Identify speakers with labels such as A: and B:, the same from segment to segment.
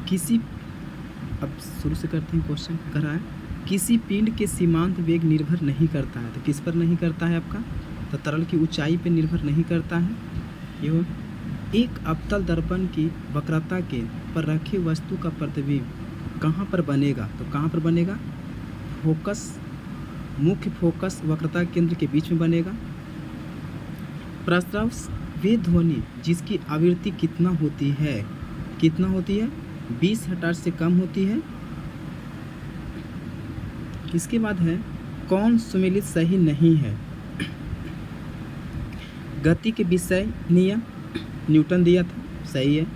A: किसी अब शुरू से करते हैं क्वेश्चन कह रहा है किसी पिंड के सीमांत वेग निर्भर नहीं करता है। तो किस पर नहीं करता है आपका? तो तरल की ऊंचाई पर निर्भर नहीं करता है। ये हो एक अवतल दर्पण की वक्रता के पर रखी वस्तु का प्रतिबिंब कहाँ पर बनेगा? तो कहाँ पर बनेगा? फोकस मुख्य फोकस वक्रता केंद्र के बीच में बनेगा। प्रस्ताव वे ध्वनि जिसकी आवृत्ति कितना होती है? कितना होती है? 20 हर्ट्ज से कम होती है। इसके बाद है कौन सुमेलित सही नहीं है? गति के विषय नियम न्यूटन दिया था, सही है।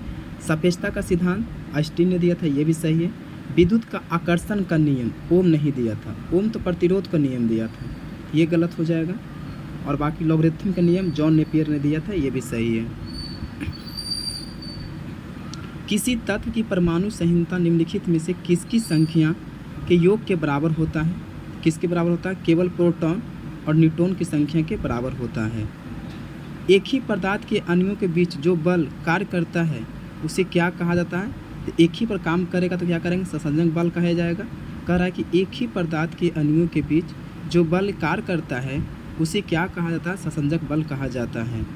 A: सापेक्षता का सिद्धांत आइंस्टीन ने दिया था, ये भी सही है। विद्युत का आकर्षण का नियम ओम नहीं दिया था, ओम तो प्रतिरोध का नियम दिया था, ये गलत हो जाएगा। और बाकी लॉगरिथम का नियम जॉन नेपियर ने दिया था, ये भी सही है। किसी तत्व की परमाणु संहिता निम्नलिखित में से किसकी संख्या के योग के बराबर होता है? किसके बराबर होता है? केवल प्रोटॉन और न्यूट्रॉन की संख्या के बराबर होता है। एक ही पदार्थ के अणुओं के बीच जो बल कार्य करता है उसे क्या कहा जाता है? तो एक ही पर काम करेगा तो क्या करेंगे? सहसंजक बल कहा जाएगा। कह रहा है कि एक ही पदार्थ के अणुओं के बीच जो बल कार्य करता है उसे क्या कहा जाता है? सहसंजक बल कहा जाता है।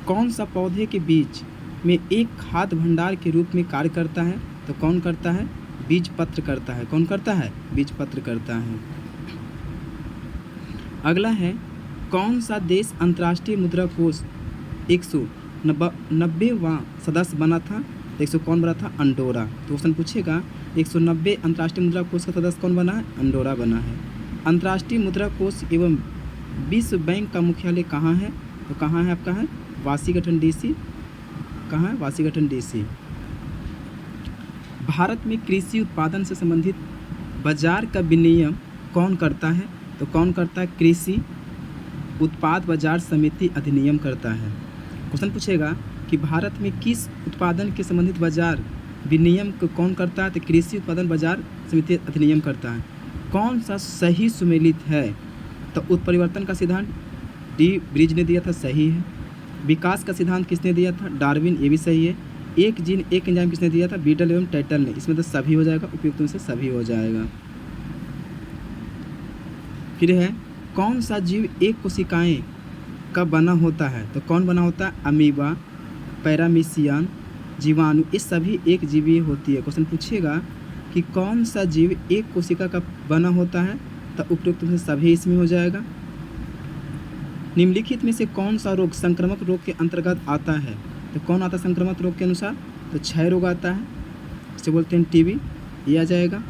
A: कौन सा पौधे के बीज में एक खाद्य भंडार के रूप में कार्य करता है? तो कौन करता है? बीज पत्र करता है। कौन करता है? बीज पत्र करता है। अगला है कौन सा देश अंतर्राष्ट्रीय मुद्रा कोष 190वां सदस्य बना था? 100 कौन बना था? अंडोरा। तो क्वेश्चन पूछेगा 190 अंतर्राष्ट्रीय मुद्रा कोष का सदस्य कौन बना है? अंडोरा बना है। अंतर्राष्ट्रीय मुद्रा कोष एवं विश्व बैंक का मुख्यालय कहाँ है? तो कहाँ है आपका? है वाशिंगटन डीसी। कहाँ है? Washington DC. भारत में कृषि उत्पादन से संबंधित बाजार का विनियम कौन करता है? तो कौन करता है? कृषि उत्पाद बाजार समिति अधिनियम करता है। क्वेश्चन पूछेगा कि भारत में किस उत्पादन के संबंधित बाजार विनियम को कौन करता है? तो कृषि उत्पादन बाजार समिति अधिनियम करता है। कौन सा सही सुमेलित है? तो उत्परिवर्तन का सिद्धांत डी ब्रिज ने दिया था, सही है। विकास का सिद्धांत किसने दिया था? डार्विन, ये भी सही है। एक जीन एक एंजाइम किसने दिया था? बीटल एवं टाइटल ने। इसमें तो सभी हो जाएगा, उपयुक्त में से सभी हो जाएगा। फिर है कौन सा जीव एक कोशिकाएं का बना होता है? तो कौन बना होता है? अमीबा, पैरामीशियन, जीवाणु, ये सभी एक जीवी होती है। क्वेश्चन पूछेगा कि कौन सा जीव एक कोशिका का बना होता है? तो उपयुक्त में से सभी इसमें हो जाएगा। निम्नलिखित में से कौन सा रोग संक्रामक रोग के अंतर्गत आता है? तो कौन आता है संक्रामक रोग के अनुसार? तो क्षय रोग आता है, इसे बोलते हैं टीबी, ये आ जाएगा।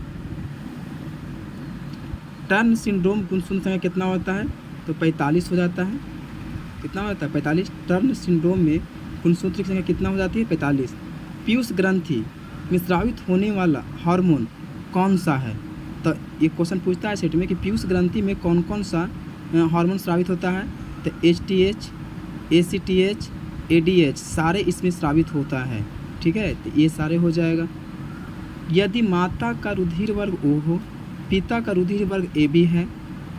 A: टर्न सिंड्रोम गुणसूत्र संख्या कितना होता है? तो 45 हो जाता है। कितना होता है? 45। टर्न सिंड्रोम में गुणसूत्र की संख्या कितना हो जाती है? 45। पीयूष ग्रंथि में स्रावित होने वाला हार्मोन कौन सा है? तो ये क्वेश्चन पूछता है सेट में कि पीयूष ग्रंथि में कौन कौन सा हार्मोन स्रावित होता है? तो HTH, ACTH, ADH सारे इसमें स्रावित होता है। ठीक है, तो ये सारे हो जाएगा। यदि माता का रुधिर वर्ग O हो, पिता का रुधिर वर्ग AB है,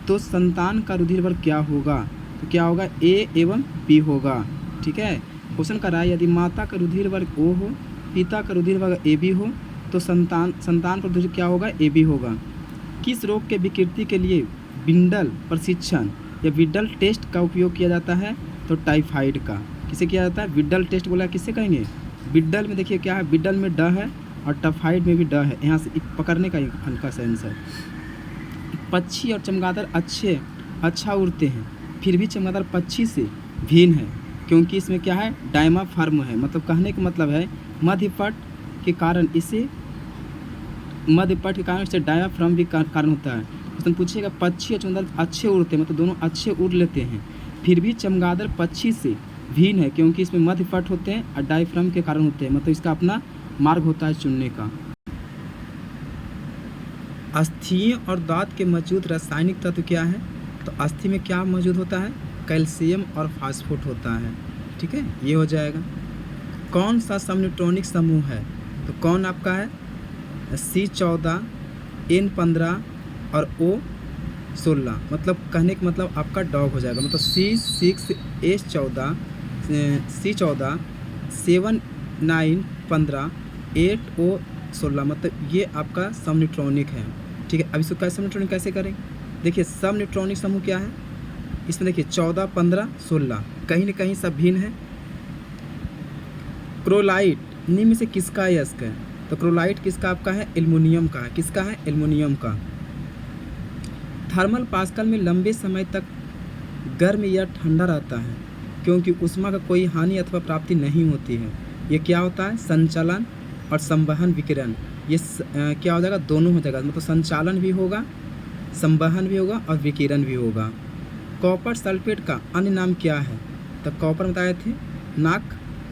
A: तो संतान का रुधिर वर्ग क्या होगा? तो क्या होगा? A एवं B होगा। ठीक है, क्वेश्चन कर रहा है यदि माता का रुधिर वर्ग O हो, पिता का रुधिर वर्ग AB हो, तो संतान का रुधिर क्या होगा? AB होगा। किस रोग के विकृति के लिए विंडल प्रशिक्षण या विडल टेस्ट का उपयोग किया जाता है? तो टाइफाइड का। किसे किया जाता है? विडल टेस्ट बोला, किससे कहेंगे? विडल में देखिए क्या है, विडल में ड है और टाइफाइड में भी ड है, यहाँ से पकड़ने का हल्का सा आंसर। पक्षी और चमगादड़ अच्छा उड़ते हैं, फिर भी चमगादड़ पक्षी से भिन्न है क्योंकि इसमें क्या है? डायमाफार्म है। मतलब कहने का मतलब है मध्यपट के कारण इसे डायाफ्राम भी कारण होता है। क्वेश्चन पूछेगा पक्षी और चमगादड़ अच्छे उड़ते हैं, मतलब दोनों अच्छे उड़ लेते हैं, फिर भी चमगादड़ पक्षी से भिन्न है क्योंकि इसमें मध्यपट होते हैं और डायफ्राम के कारण होते हैं, मतलब इसका अपना मार्ग होता है चुनने का। अस्थियों और दांत के मौजूद रासायनिक तत्व क्या है? तो अस्थि में क्या मौजूद होता है? कैल्शियम और फास्फोट होता है। ठीक है, ये हो जाएगा। कौन सा समन्यूट्रॉनिक समूह है? तो कौन आपका है? C14, N15 और O16। मतलब कहने का मतलब आपका डॉग हो जाएगा। मतलब C6H14 C14 7 9 15 8O16 मतलब ये आपका सबन्यूट्रॉनिक है। ठीक है, अब इसको कैसे सबन्यूट्रॉनिक कैसे करें? देखिए सबन्यूट्रॉनिक समूह क्या है, इसमें देखिए 14, 15, 16 कहीं ना कहीं सब भिन्न है। क्रोलाइट निम्न में से किसका अयस्क है? तो क्रोलाइट किसका आपका है? एल्युमिनियम का है। किसका है? एल्युमिनियम का। थर्मल पास्कल में लंबे समय तक गर्म या ठंडा रहता है क्योंकि ऊष्मा का कोई हानि अथवा प्राप्ति नहीं होती है। ये क्या होता है? संचालन और संवहन विकिरण। ये क्या हो जाएगा? दोनों हो जाएगा, मतलब संचालन भी होगा, संवहन भी होगा और विकिरण भी होगा। कॉपर सल्फेट का अन्य नाम क्या है? तो कॉपर बताए थे नाक,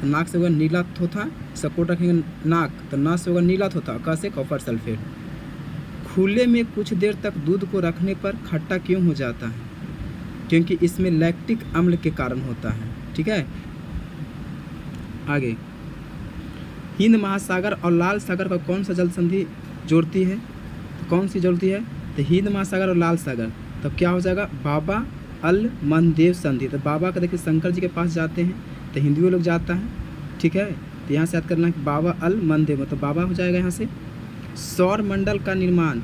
A: तो नाक से होगा नीला थोथा, सपोर्ट रखेंगे नाक तो ना से होगा नीला थोथा, कैसे? Copper sulphate. खुले में कुछ देर तक दूध को रखने पर खट्टा क्यों हो जाता है? क्योंकि इसमें लैक्टिक अम्ल के कारण होता है। ठीक है, आगे हिंद महासागर और लाल सागर का कौन सा जल संधि जोड़ती है? तो कौन सी जोड़ती है? तो हिंद महासागर और लाल सागर, तब क्या हो जाएगा? बाबा अल मनदेव संधि। तो बाबा का देखिए शंकर जी के पास जाते हैं तो हिंदुओं लोग जाता है। ठीक है, तो यहाँ से याद करना है बाबा अल मनदेव मतलब बाबा हो जाएगा यहाँ से। सौर मंडल का निर्माण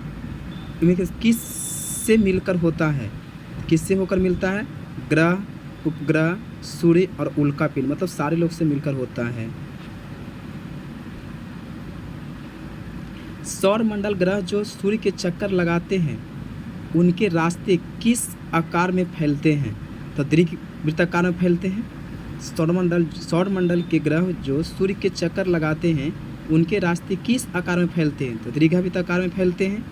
A: किस से मिलकर होता है? किससे होकर मिलता है? ग्रह, उपग्रह, सूर्य और उल्का पिंड, मतलब सारे लोग से मिलकर होता है। सौर मंडल ग्रह जो सूर्य के चक्कर लगाते हैं उनके रास्ते किस आकार में फैलते हैं? तो दीर्घवृत्ताकार में फैलते हैं। सौर मंडल के ग्रह जो सूर्य के चक्कर लगाते हैं उनके रास्ते किस आकार में फैलते हैं? तो दीर्घवृत्ताकार में फैलते हैं।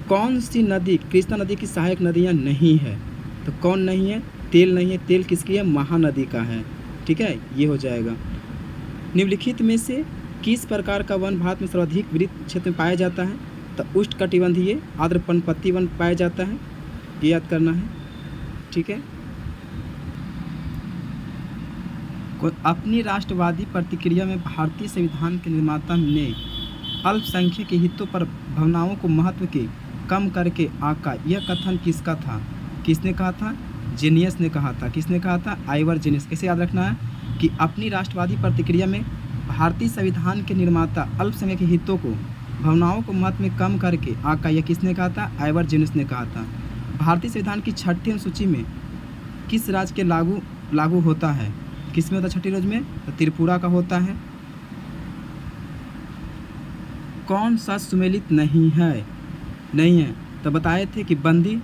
A: कौन सी नदी कृष्णा नदी की सहायक नदियाँ नहीं है? तो कौन नहीं है? तेल नहीं है। तेल किसकी है? महानदी का है। ठीक है, ये हो जाएगा। निम्नलिखित में से किस प्रकार का वन भारत में सर्वाधिक विस्तृत क्षेत्र में पाया जाता है? तो उष्णकटिबंधीय आर्द्र पर्णपाती वन पाया जाता है, ये याद करना है। ठीक है, अपनी राष्ट्रवादी प्रतिक्रिया में भारतीय संविधान के निर्माता ने अल्पसंख्यक के हितों पर भावनाओं को महत्व के कम करके आका, यह कथन किसका था? किसने कहा था? जेनियस ने कहा था। किसने कहा था? Ivoire genius. कैसे याद रखना है कि अपनी राष्ट्रवादी प्रतिक्रिया में भारतीय संविधान के निर्माता अल्पसंख्यक के हितों को भावनाओं को महत्व में कम करके आका, यह किसने कहा था? आइवर जेनियस ने कहा था। भारतीय संविधान की 6ठी अनुसूची में किस राज्य के लागू होता है? किस में होता है 6ठी रोज में? तो त्रिपुरा का होता है। कौन सा सुमेलित नहीं है? नहीं है तो बताए थे कि बंदी,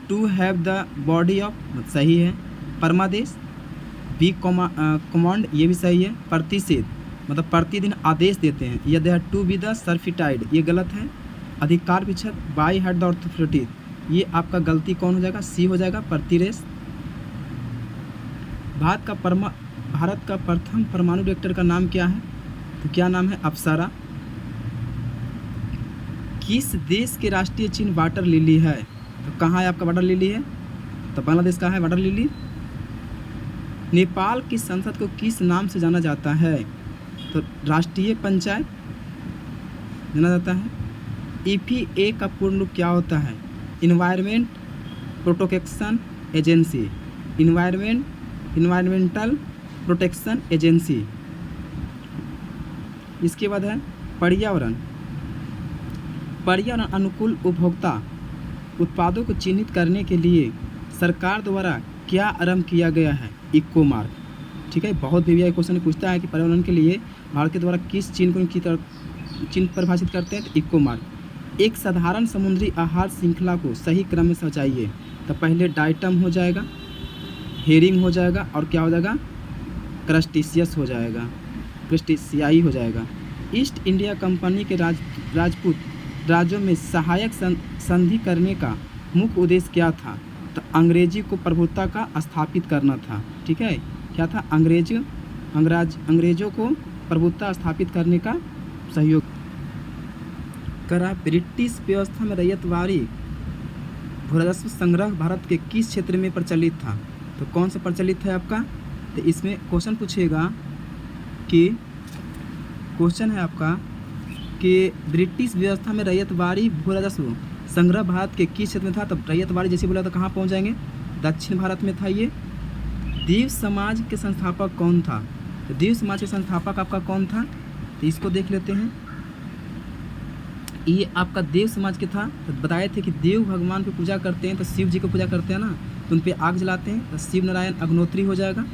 A: to have the body of, सही है। परमादेश, बी कमांड, ये भी सही है। प्रतिषेध मतलब प्रतिदिन आदेश देते हैं, यदि है टू बी द सर्फिटाइड, ये गलत है। अधिकार विच्छेद, बाई हैड द ऑर्थोरिटी, ये आपका गलती कौन हो जाएगा? सी हो जाएगा, प्रतिरेश। भारत का प्रथम परमाणु रिएक्टर का नाम क्या है? तो क्या नाम है? अप्सरा। किस देश के राष्ट्रीय चिन्ह वाटर लिली है? तो कहाँ है आपका वाटर लिली है? तो बांग्लादेश का है वाटर लिली। नेपाल की संसद को किस नाम से जाना जाता है? तो राष्ट्रीय पंचायत जाना जाता है। EPA का पूर्ण रूप क्या होता है? Environment protection agency, environmental protection agency. इसके बाद है पर्यावरण अनुकूल उपभोक्ता उत्पादों को चिन्हित करने के लिए सरकार द्वारा क्या आरंभ किया गया है? Eco mark. ठीक है, बहुत भी क्वेश्चन पूछता है कि पर्यावरण के लिए भारत के द्वारा किस चिन्ह को चिन्ह परिभाषित करते हैं? तो इको मार्क। एक साधारण समुद्री आहार श्रृंखला को सही क्रम में सजाइए। तो पहले डाइटम हो जाएगा, हेरिंग हो जाएगा और क्या हो जाएगा? क्रस्टेशियस हो जाएगा, क्रस्टेशियाई हो जाएगा। ईस्ट इंडिया कंपनी के राजपूत राज्यों में सहायक संधि करने का मुख्य उद्देश्य क्या था? तो अंग्रेजी को प्रभुत्व का स्थापित करना था। ठीक है, क्या था? अंग्रेजों को प्रभुत्व स्थापित करने का सहयोग करा। ब्रिटिश व्यवस्था में रैयतवाड़ी भूराजस्व संग्रह भारत के किस क्षेत्र में प्रचलित था? तो कौन सा प्रचलित है आपका? तो इसमें क्वेश्चन पूछेगा कि क्वेश्चन है आपका कि ब्रिटिश व्यवस्था में रैयतवाड़ी भूराजस्व संग्रह भारत के किस क्षेत्र में था? तब रैयतवाड़ी जैसे बोला तो कहाँ पहुँच जाएंगे? दक्षिण भारत में था ये। देव समाज के संस्थापक कौन था? तो देव समाज के संस्थापक आपका कौन था, तो इसको देख लेते हैं। ये आपका देव समाज के था। तो बताए थे कि देव भगवान की पूजा करते हैं तो शिव जी को पूजा करते हैं ना, तो उन पर आग जलाते हैं, तो शिव नारायण अग्नोत्री हो जाएगा।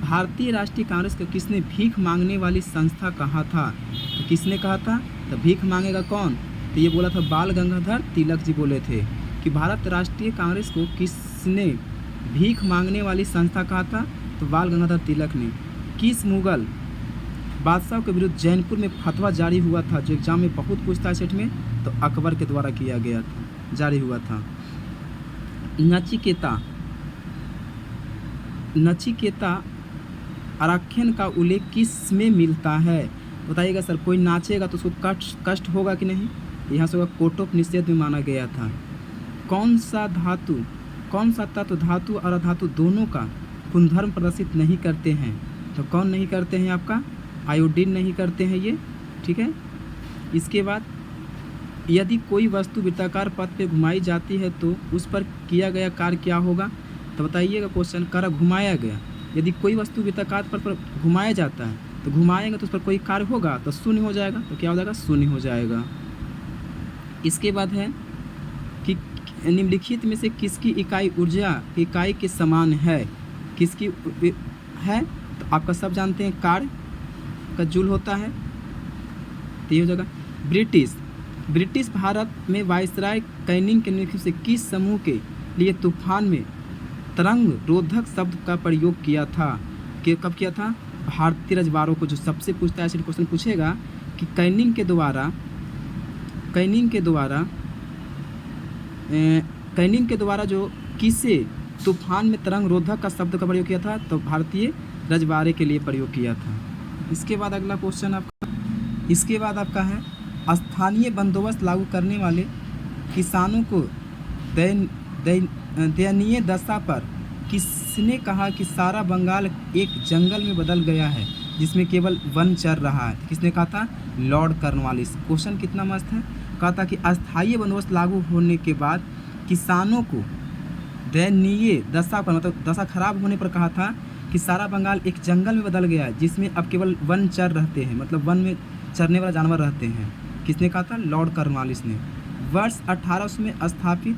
A: भारतीय राष्ट्रीय कांग्रेस को किसने भीख मांगने वाली संस्था कहा था, तो किसने कहा था, तो भीख मांगेगा कौन, तो ये बोला था बाल गंगाधर तिलक जी बोले थे कि भारत राष्ट्रीय कांग्रेस को किसने भीख मांगने वाली संस्था कहा था, तो बाल गंगाधर तिलक ने। किस मुगल बादशाह के विरुद्ध जैनपुर में फतवा जारी हुआ था, जो एग्जाम में बहुत पूछता है सेट में, तो अकबर के द्वारा किया गया था, जारी हुआ था। नचिकेता आरक्षण का उल्लेख किस में मिलता है, बताइएगा सर। कोई नाचेगा तो उसको कष्ट होगा कि नहीं, यहाँ से होगा कोटोपनिषद में माना गया था। कौन सा तत्व धातु और अधातु दोनों का गुणधर्म प्रदर्शित नहीं करते हैं, तो कौन नहीं करते हैं, आपका आयोडीन नहीं करते हैं ये, ठीक है। इसके बाद यदि कोई वस्तु वृत्ताकार पथ पे घुमाई जाती है तो उस पर किया गया कार्य क्या होगा, तो बताइएगा क्वेश्चन कर घुमाया गया। यदि कोई वस्तु वृत्ताकार पथ पर घुमाया जाता है तो घुमाएंगे तो उस पर कोई कार्य होगा तो शून्य हो जाएगा, तो क्या हो जाएगा, शून्य हो जाएगा। इसके बाद है कि निम्नलिखित में से किसकी इकाई ऊर्जा की इकाई के समान है, किसकी है, तो आपका सब जानते हैं कार्य का जूल होता है, तो ये हो जाएगा। ब्रिटिश भारत में वायसराय कैनिंग के नेतृत्व से किस समूह के लिए तूफान में तरंग रोधक शब्द का प्रयोग किया था, कि कब किया था, भारतीय रजवाड़ों को। जो सबसे पूछता है ऐसे क्वेश्चन पूछेगा कि कैनिंग के द्वारा जो किसे तूफान में तरंग रोधक का शब्द का प्रयोग किया था, तो भारतीय रजवाड़े के लिए प्रयोग किया था। इसके बाद अगला क्वेश्चन आपका है स्थानीय बंदोबस्त लागू करने वाले किसानों को दयनीय दशा पर किसने कहा कि सारा बंगाल एक जंगल में बदल गया है जिसमें केवल वन चर रहा है, किसने कहा था, लॉर्ड कॉर्नवालिस। क्वेश्चन कितना मस्त है, कहा था कि अस्थायी बंदोबस्त लागू होने के बाद किसानों को दयनीय दशा पर, मतलब दशा खराब होने पर कहा था कि सारा बंगाल एक जंगल में बदल गया है जिसमें अब केवल वन चर रहते हैं, मतलब वन में चरने वाला जानवर रहते हैं, किसने कहा था, लॉर्ड कॉर्नवालिस ने। वर्ष 1800 में स्थापित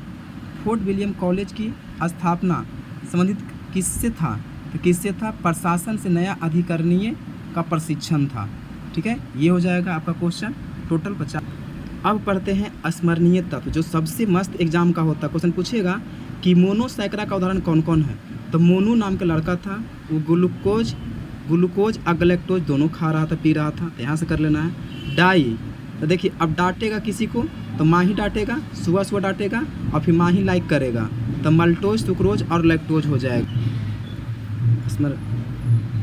A: फोर्ट विलियम कॉलेज की स्थापना संबंधित किससे था, तो किससे था, प्रशासन से नया अधिकारियों का प्रशिक्षण था, ठीक है। ये हो जाएगा आपका क्वेश्चन टोटल 50। अब पढ़ते हैं स्मरणीय तत्व, जो सबसे मस्त एग्जाम का होता है। क्वेश्चन पूछेगा कि मोनोसैकरा का उदाहरण कौन कौन है, तो मोनू नाम का लड़का था, वो ग्लूकोज और गलेक्टोज दोनों खा रहा था, पी रहा था, तो यहाँ से कर लेना है। डाई, तो देखिए अब डांटेगा किसी को तो माँ ही डांटेगा, सुबह डांटेगा और फिर माँ ही लाइक करेगा, तो मल्टोज, सुक्रोज और लैक्टोज हो जाएगा।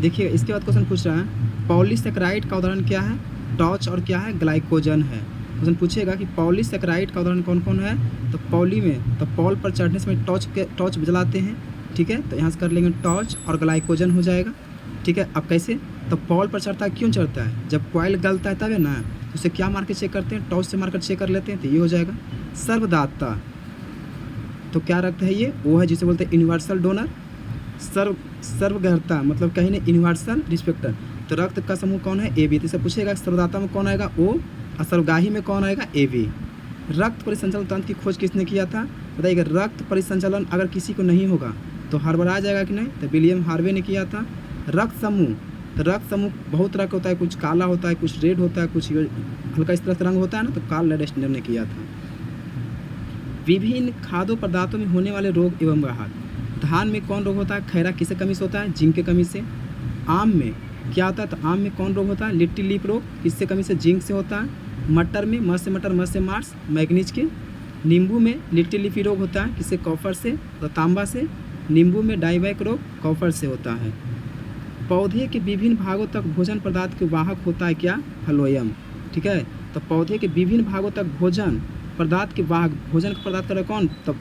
A: देखिए इसके बाद क्वेश्चन पूछ रहा है पॉलीसेकेराइड का उदाहरण क्या है, टॉर्च और क्या है, ग्लाइकोजन है। क्वेश्चन पूछेगा कि पॉलीसेकेराइड का उदाहरण कौन कौन है, तो पॉली में तो पॉल पर चढ़ने से टॉर्च जलाते हैं, ठीक है, तो यहाँ से कर लेंगे टॉर्च और ग्लाइकोजन हो जाएगा, ठीक है। अब कैसे, तो पॉल पर चढ़ता है, क्यों चढ़ता है, जब कॉइल गलता है तब है ना, तो उसे क्या मार के चेक करते हैं, टॉर्च से मार कर चेक कर लेते हैं, तो ये हो जाएगा। सर्वदाता, तो क्या रक्त है ये, वो है जिसे बोलते हैं यूनिवर्सल डोनर। सर्वग्रहता मतलब कहीं नहीं, यूनिवर्सल रिस्पेक्टर, तो रक्त का समूह कौन है, AB। तो इसे पूछेगा सर्वदाता में कौन आएगा, O, और सर्वगाही में कौन आएगा, AB। रक्त परिसंचलन तंत्र की खोज किसने किया था, बताइएगा। रक्त परिसंचलन अगर किसी को नहीं होगा तो हड़बड़ा जाएगा कि नहीं, तो विलियम हार्वे ने किया था। रक्त समूह, तो रक्त समूह बहुत तरह का होता है, कुछ काला होता है, कुछ रेड होता है, कुछ हल्का इस तरह से रंग होता है ना, तो कार्ल लेडेस्टर ने किया था। विभिन्न खाद्य पदार्थों में होने वाले रोग एवं राहत, धान में कौन रोग होता है, खैरा किससे कमी से होता है, जिंक के कमी से। आम में क्या होता है, तो आम में कौन रोग होता है, लिट्टी लीफ रोग, किससे कमी से, जिंक से होता है। मटर में मस से मटर, मस से मार्स, मैग्नीज के। नींबू में लिट्टी लीफी रोग होता है, किससे, कॉपर से, तो तांबा से। नींबू में डाइवैक रोग कॉपर से होता है। पौधे के विभिन्न भागों तक भोजन पदार्थ के वाहक होता है क्या, फ्लोएम, ठीक है। तो पौधे के विभिन्न भागों तक भोजन पदार्थ के वाहक, भोजन का पदार्थ करे कौन, तो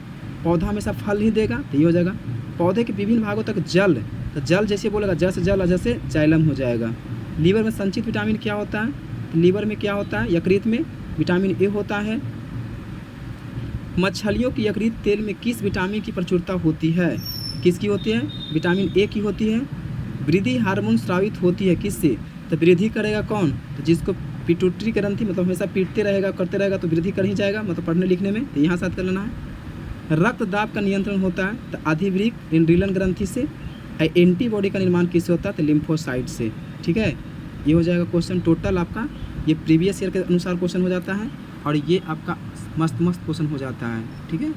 A: पौधा हमेशा फल ही देगा, तो ये हो जाएगा। पौधे के विभिन्न भागों तक जल, तो जल जैसे बोलेगा, जल से जल, जैसे जाइलम हो जाएगा। लीवर में संचित विटामिन क्या होता है, तो लीवर में क्या होता है, यकृत में विटामिन A होता है। मछलियों की यकृत तेल में किस विटामिन की प्रचुरता होती है, किसकी होती है, विटामिन A की होती है। वृद्धि हार्मोन स्रावित होती है किससे? तो वृद्धि करेगा कौन? तो जिसको पिट्यूटरी ग्रंथि मतलब हमेशा पीटते रहेगा करते रहेगा तो वृद्धि कर ही जाएगा, मतलब पढ़ने लिखने में, तो यहाँ साथ कर लेना है। रक्तदाब का नियंत्रण होता है तो अधिवृक्क इंड्रिलन ग्रंथि से। एंटीबॉडी का निर्माण किससे होता है? तो लिम्फोसाइट से। ठीक है, ये हो जाएगा क्वेश्चन टोटल आपका, ये प्रीवियस ईयर के अनुसार क्वेश्चन हो जाता है और ये आपका मस्त क्वेश्चन हो जाता है। ठीक है।